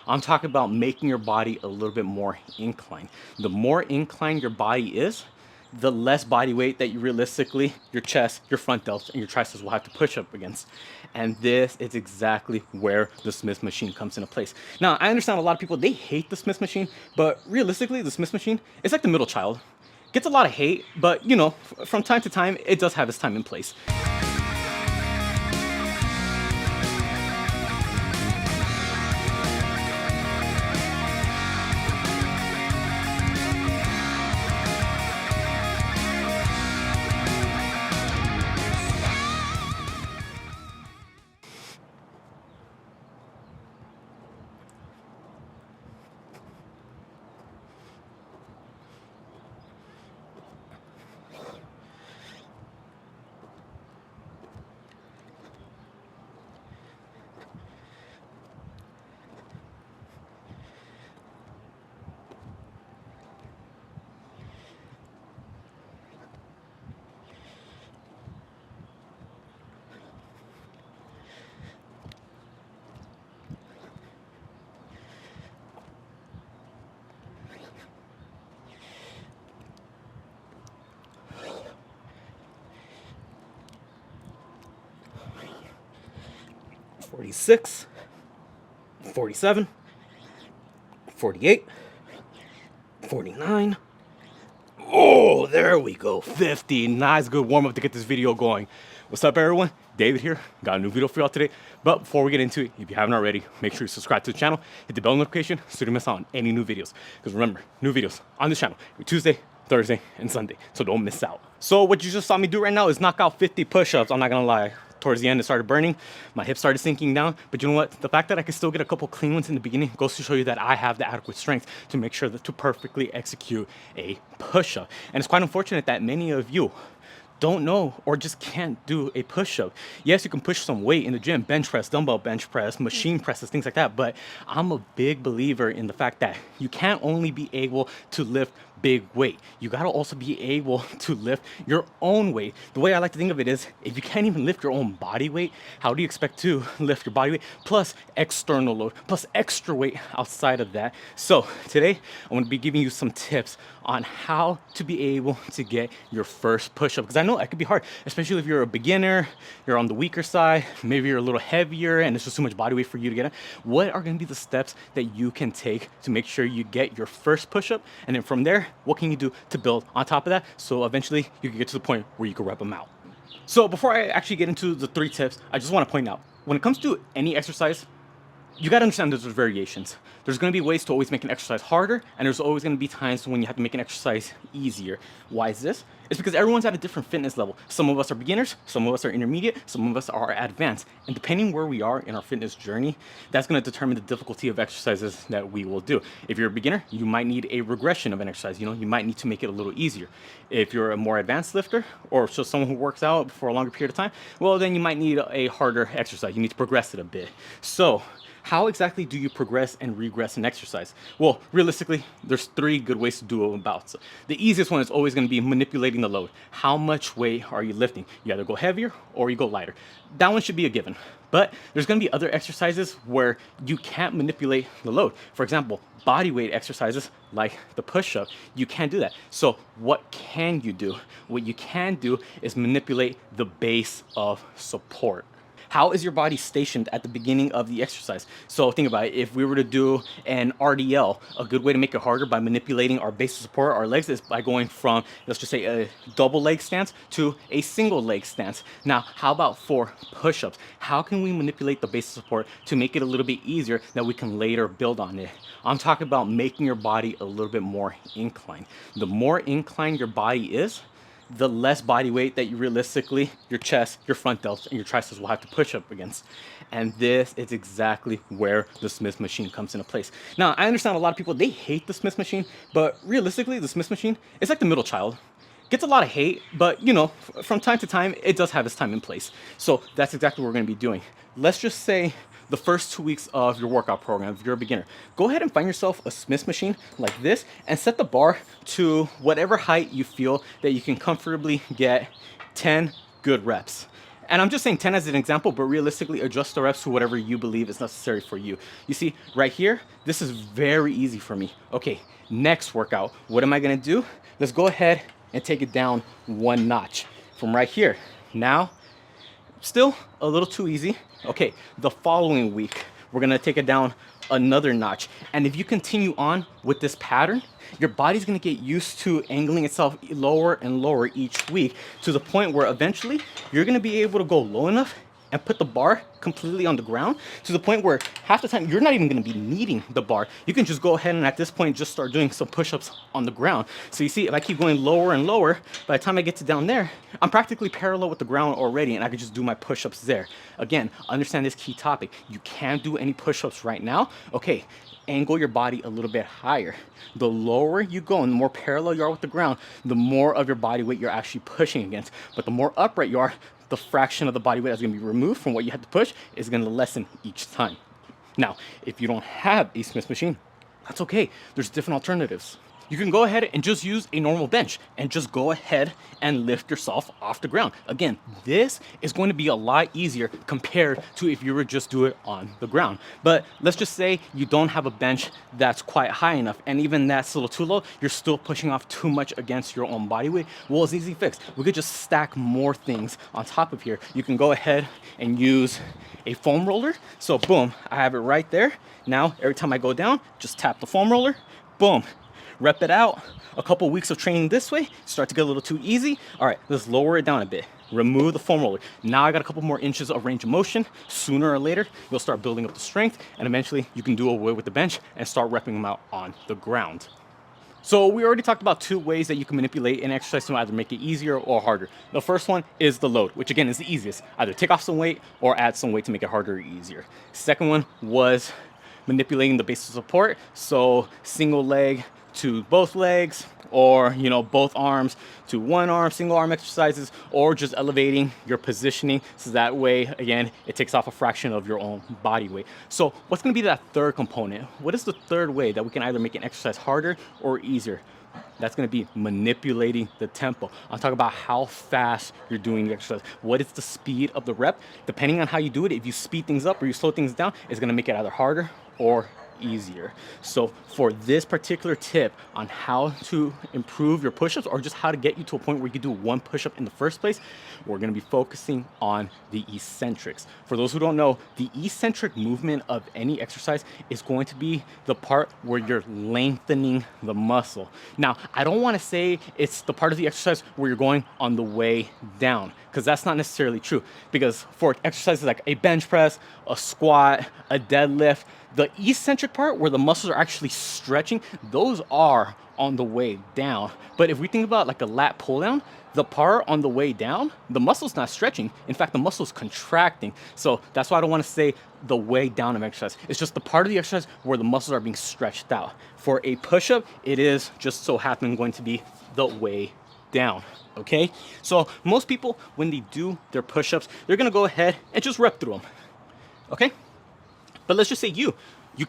I'm talking about making your body a little bit more inclined. The more inclined your body is, the less body weight that you realistically, your chest, your front delts, and your triceps will have to push up against. And this is exactly where the Smith machine comes into place. Now, I understand a lot of people, they hate the Smith machine, but realistically, the Smith machine, it's like the middle child. Gets a lot of hate, but you know, from time to time, it does have its time and place. 46, 47, 48, 49. Oh, there we go. 50. Nice, good warm up to get this video going. What's up, everyone? David here. Got a new video for y'all today. But before we get into it, if you haven't already, make sure you subscribe to the channel, hit the bell notification so you don't miss out on any new videos. Because remember, new videos on this channel every Tuesday, Thursday, and Sunday. So don't miss out. So what you just saw me do right now is knock out 50 push-ups. I'm not gonna lie. Towards the end, it started burning. My hips started sinking down. But you know what? The fact that I could still get a couple clean ones in the beginning goes to show you that I have the adequate strength to make sure that to perfectly execute a push-up. And it's quite unfortunate that many of you don't know or just can't do a push-up. Yes, you can push some weight in the gym, bench press, dumbbell bench press, machine presses, things like that, but I'm a big believer in the fact that you can't only be able to lift big weight. You gotta also be able to lift your own weight. The way I like to think of it is, if you can't even lift your own body weight, how do you expect to lift your body weight plus external load, plus extra weight outside of that? So today, I'm gonna be giving you some tips on how to be able to get your first push-up, because I know it could be hard, especially if you're a beginner, you're on the weaker side, maybe you're a little heavier and it's just too much body weight for you to get in. What are gonna be the steps that you can take to make sure you get your first push-up? And then from there, what can you do to build on top of that so eventually you can get to the point where you can rep them out? So before I actually get into the 3 tips, I just want to point out, when it comes to any exercise, you got to understand there's variations. There's going to be ways to always make an exercise harder, and there's always going to be times when you have to make an exercise easier. Why is this? It's because everyone's at a different fitness level. Some of us are beginners, some of us are intermediate, some of us are advanced. And depending where we are in our fitness journey, that's going to determine the difficulty of exercises that we will do. If you're a beginner, you might need a regression of an exercise. You know, you might need to make it a little easier. If you're a more advanced lifter, or just someone who works out for a longer period of time, well, then you might need a harder exercise. You need to progress it a bit. So how exactly do you progress and regress an exercise? Well, realistically, there's 3 good ways to do it about. So the easiest one is always going to be manipulating the load. How much weight are you lifting? You either go heavier or you go lighter. That one should be a given. But there's going to be other exercises where you can't manipulate the load. For example, body weight exercises like the push-up, you can't do that. So what can you do? What you can do is manipulate the base of support. How is your body stationed at the beginning of the exercise? So think about it. If we were to do an RDL, a good way to make it harder by manipulating our base of support, our legs, is by going from, let's just say, a double leg stance to a single leg stance. Now, how about for push-ups? How can we manipulate the base of support to make it a little bit easier that we can later build on it? I'm talking about making your body a little bit more inclined. The more inclined your body is, the less body weight that you realistically, your chest, your front delts, and your triceps will have to push up against. And this is exactly where the Smith machine comes into place. Now, I understand a lot of people, they hate the Smith machine, but realistically, the Smith machine, it's like the middle child. Gets a lot of hate, but you know, from time to time, it does have its time and place. So that's exactly what we're gonna be doing. Let's just say the first 2 weeks of your workout program, if you're a beginner, go ahead and find yourself a Smith machine like this and set the bar to whatever height you feel that you can comfortably get 10 good reps. And I'm just saying 10 as an example, but realistically adjust the reps to whatever you believe is necessary for you. You see, right here, this is very easy for me. Okay, next workout, what am I gonna do? Let's go ahead and take it down one notch from right here. Now, still a little too easy. Okay, the following week, we're gonna take it down another notch. And if you continue on with this pattern, your body's gonna get used to angling itself lower and lower each week to the point where eventually you're gonna be able to go low enough and put the bar completely on the ground to the point where half the time you're not even gonna be needing the bar. You can just go ahead and at this point just start doing some push-ups on the ground. So you see, if I keep going lower and lower, by the time I get to down there, I'm practically parallel with the ground already and I can just do my push-ups there. Again, understand this key topic. You can't do any push-ups right now. Okay, angle your body a little bit higher. The lower you go and the more parallel you are with the ground, the more of your body weight you're actually pushing against. But the more upright you are, the fraction of the body weight that's gonna be removed from what you had to push is gonna lessen each time. Now, if you don't have a Smith machine, that's okay. There's different alternatives. You can go ahead and just use a normal bench and just go ahead and lift yourself off the ground. Again, this is going to be a lot easier compared to if you were just do it on the ground. But let's just say you don't have a bench that's quite high enough, and even that's a little too low, you're still pushing off too much against your own body weight. Well, it's an easy fix. We could just stack more things on top of here. You can go ahead and use a foam roller. So boom, I have it right there. Now, every time I go down, just tap the foam roller, boom. Rep it out. A couple weeks of training this way, start to get a little too easy. All right, let's lower it down a bit. Remove the foam roller. Now I got a couple more inches of range of motion. Sooner or later, you'll start building up the strength, and eventually you can do away with the bench and start repping them out on the ground. So we already talked about two ways that you can manipulate an exercise to either make it easier or harder. The first one is the load, which again is the easiest. Either take off some weight or add some weight to make it harder or easier. Second one was manipulating the base of support. So single leg to both legs, or both arms to one arm, single arm exercises, or just elevating your positioning so that way again it takes off a fraction of your own body weight. So what's going to be that third component? What is the third way that we can either make an exercise harder or easier? That's going to be manipulating the tempo. I'll talk about how fast you're doing the exercise. What is the speed of the rep? Depending on how you do it, if you speed things up or you slow things down, it's going to make it either harder or easier. So for this particular tip on how to improve your push-ups or just how to get you to a point where you can do one push-up in the first place, we're going to be focusing on the eccentrics. For those who don't know, the eccentric movement of any exercise is going to be the part where you're lengthening the muscle. Now, I don't want to say it's the part of the exercise where you're going on the way down, because that's not necessarily true. Because for exercises like a bench press, a squat, a deadlift, the eccentric part where the muscles are actually stretching, those are on the way down. But if we think about like a lat pull down, the part on the way down, the muscle's not stretching. In fact, the muscle's contracting. So that's why I don't want to say the way down of exercise. It's just the part of the exercise where the muscles are being stretched out. For a push-up, it is just so happen going to be the way down. Okay? So most people, when they do their push-ups, they're gonna go ahead and just rep through them. Okay? But let's just say you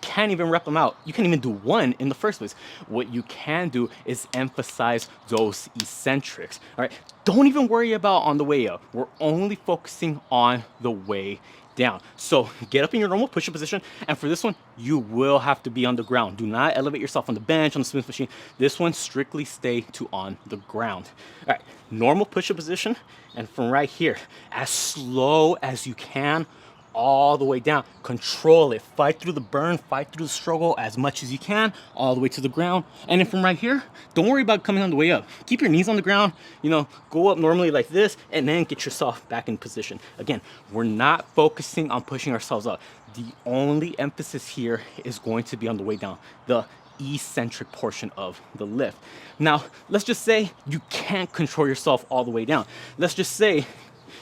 can't even rep them out. You can't even do one in the first place. What you can do is emphasize those eccentrics. All right, don't even worry about on the way up. We're only focusing on the way down. So get up in your normal push-up position, and for this one, you will have to be on the ground. Do not elevate yourself on the bench, on the Smith machine. This one, strictly stay to on the ground. All right, normal push-up position, and from right here, as slow as you can, all the way down. Control it. Fight through the burn, fight through the struggle as much as you can, all the way to the ground. And then from right here, don't worry about coming on the way up. Keep your knees on the ground, go up normally like this, and then get yourself back in position. Again, we're not focusing on pushing ourselves up. The only emphasis here is going to be on the way down, the eccentric portion of the lift. Now, let's just say you can't control yourself all the way down. Let's just say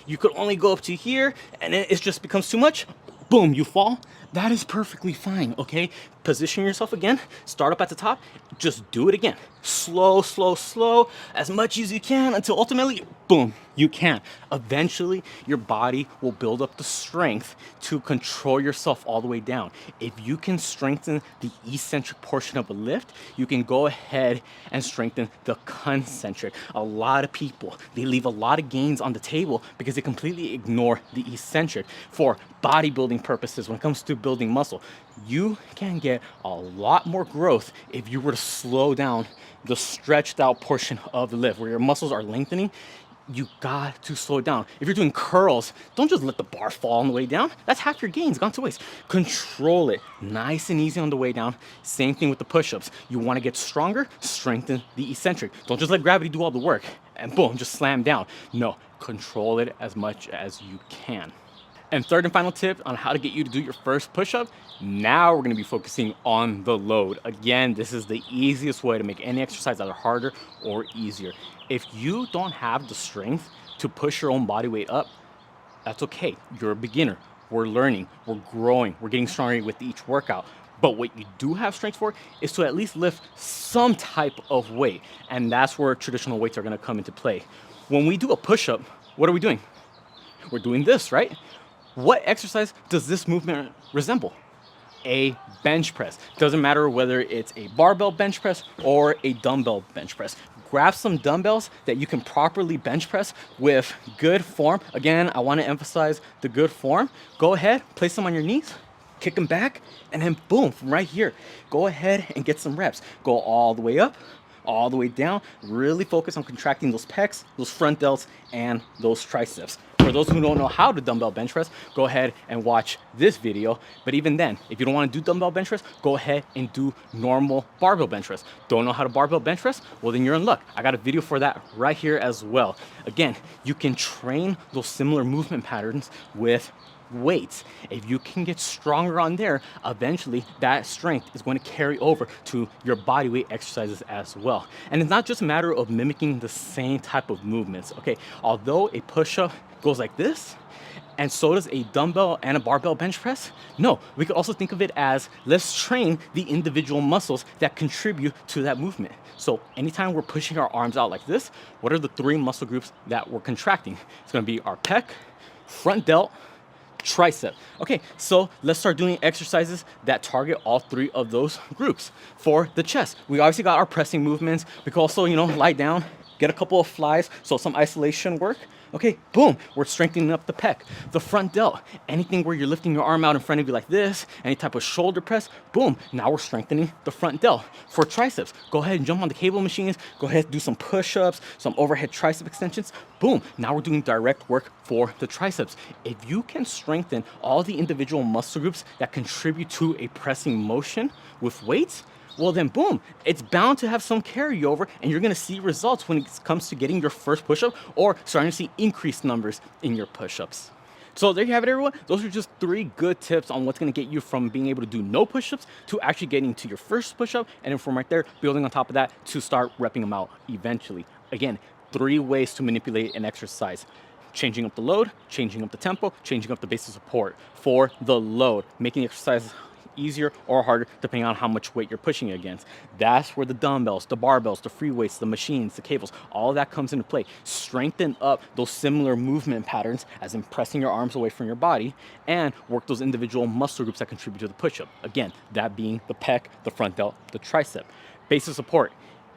you could only go up to here and then it just becomes too much. Boom, you fall. That is perfectly fine, okay? Position yourself again, start up at the top, just do it again. Slow, slow, slow, as much as you can until ultimately, boom, You can. Eventually, your body will build up the strength to control yourself all the way down. If you can strengthen the eccentric portion of a lift, you can go ahead and strengthen the concentric. A lot of people, they leave a lot of gains on the table because they completely ignore the eccentric. For bodybuilding purposes, when it comes to building muscle, you can get a lot more growth if you were to slow down the stretched out portion of the lift where your muscles are lengthening. You got to slow it down. If you're doing curls, don't just let the bar fall on the way down. That's half your gains gone to waste. Control it nice and easy on the way down. Same thing with the push-ups. You want to get stronger, strengthen the eccentric. Don't just let gravity do all the work and boom, just slam down. No, control it as much as you can. And third and final tip on how to get you to do your first push-up, now we're gonna be focusing on the load. Again, this is the easiest way to make any exercise either harder or easier. If you don't have the strength to push your own body weight up, that's okay. You're a beginner. We're learning, we're growing, we're getting stronger with each workout. But what you do have strength for is to at least lift some type of weight. And that's where traditional weights are gonna come into play. When we do a push-up, what are we doing? We're doing this, right? What exercise does this movement resemble? A bench press. Doesn't matter whether it's a barbell bench press or a dumbbell bench press. Grab some dumbbells that you can properly bench press with good form. Again, I want to emphasize the good form. Go ahead, place them on your knees, kick them back, and then boom, from right here, go ahead and get some reps. Go all the way up, all the way down. Really focus on contracting those pecs, those front delts, and those triceps. For those who don't know how to dumbbell bench press, go ahead and watch this video. But even then, if you don't want to do dumbbell bench press, go ahead and do normal barbell bench press. Don't know how to barbell bench press? Well, then you're in luck. I got a video for that right here as well. Again, you can train those similar movement patterns with weights. If you can get stronger on there, eventually that strength is going to carry over to your body weight exercises as well. And it's not just a matter of mimicking the same type of movements, okay? Although a push-up goes like this, and so does a dumbbell and a barbell bench press. No, we could also think of it as, let's train the individual muscles that contribute to that movement. So anytime we're pushing our arms out like this, what are the three muscle groups that we're contracting? It's gonna be our pec, front delt, tricep. Okay, so let's start doing exercises that target all three of those groups. For the chest, we obviously got our pressing movements. We can also, lie down, get a couple of flies, so some isolation work. Okay, boom, we're strengthening up the pec. The front delt, anything where you're lifting your arm out in front of you like this, any type of shoulder press, boom, now we're strengthening the front delt. For triceps, go ahead and jump on the cable machines, go ahead and do some push-ups, some overhead tricep extensions, boom, now we're doing direct work for the triceps. If you can strengthen all the individual muscle groups that contribute to a pressing motion with weights, well then boom, it's bound to have some carryover and you're gonna see results when it comes to getting your first push-up or starting to see increased numbers in your push-ups. So there you have it, everyone. Those are just 3 good tips on what's gonna get you from being able to do no push-ups to actually getting to your first push-up, and then from right there, building on top of that to start repping them out eventually. Again, 3 ways to manipulate an exercise. Changing up the load, changing up the tempo, changing up the base of support. For the load, making the exercise easier or harder depending on how much weight you're pushing against. That's where the dumbbells, the barbells, the free weights, the machines, the cables, all of that comes into play. Strengthen up those similar movement patterns, as in pressing your arms away from your body, and work those individual muscle groups that contribute to the push-up. Again, that being the pec, the front delt, the tricep. Base of support.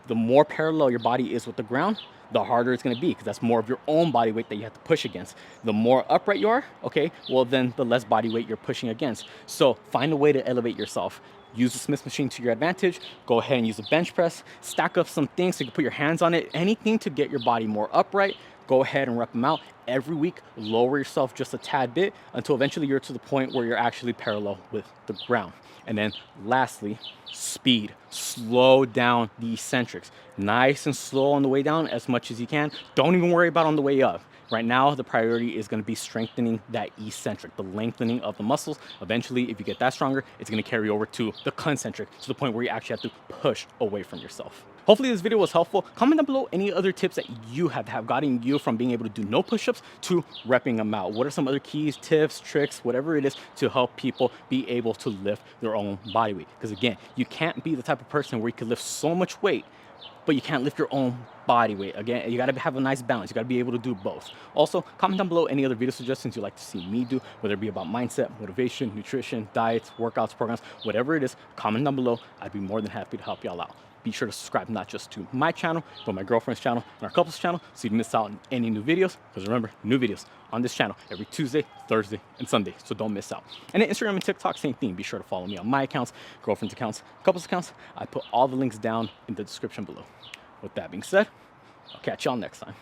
The more parallel your body is with the ground, the harder it's gonna be, because that's more of your own body weight that you have to push against. The more upright you are, okay, well then the less body weight you're pushing against. So find a way to elevate yourself. Use the Smith machine to your advantage. Go ahead and use a bench press. Stack up some things so you can put your hands on it. Anything to get your body more upright. Go ahead and rep them out. Every week, lower yourself just a tad bit until eventually you're to the point where you're actually parallel with the ground. And then lastly, speed. Slow down the eccentrics. Nice and slow on the way down as much as you can. Don't even worry about on the way up. Right now, the priority is going to be strengthening that eccentric, the lengthening of the muscles. Eventually, if you get that stronger, it's going to carry over to the concentric, to the point where you actually have to push away from yourself. Hopefully this video was helpful. Comment down below any other tips that you have gotten you from being able to do no push-ups to repping them out. What are some other keys, tips, tricks, whatever it is to help people be able to lift their own body weight? Because again, you can't be the type of person where you can lift so much weight but you can't lift your own body weight. Again, you gotta have a nice balance. You gotta be able to do both. Also, comment down below any other video suggestions you'd like to see me do, whether it be about mindset, motivation, nutrition, diets, workouts, programs, whatever it is, comment down below. I'd be more than happy to help y'all out. Be sure to subscribe not just to my channel, but my girlfriend's channel and our couple's channel so you don't miss out on any new videos. Because remember, new videos on this channel every Tuesday, Thursday, and Sunday, so don't miss out. And then Instagram and TikTok, same thing. Be sure to follow me on my accounts, girlfriend's accounts, couple's accounts. I put all the links down in the description below. With that being said, I'll catch y'all next time.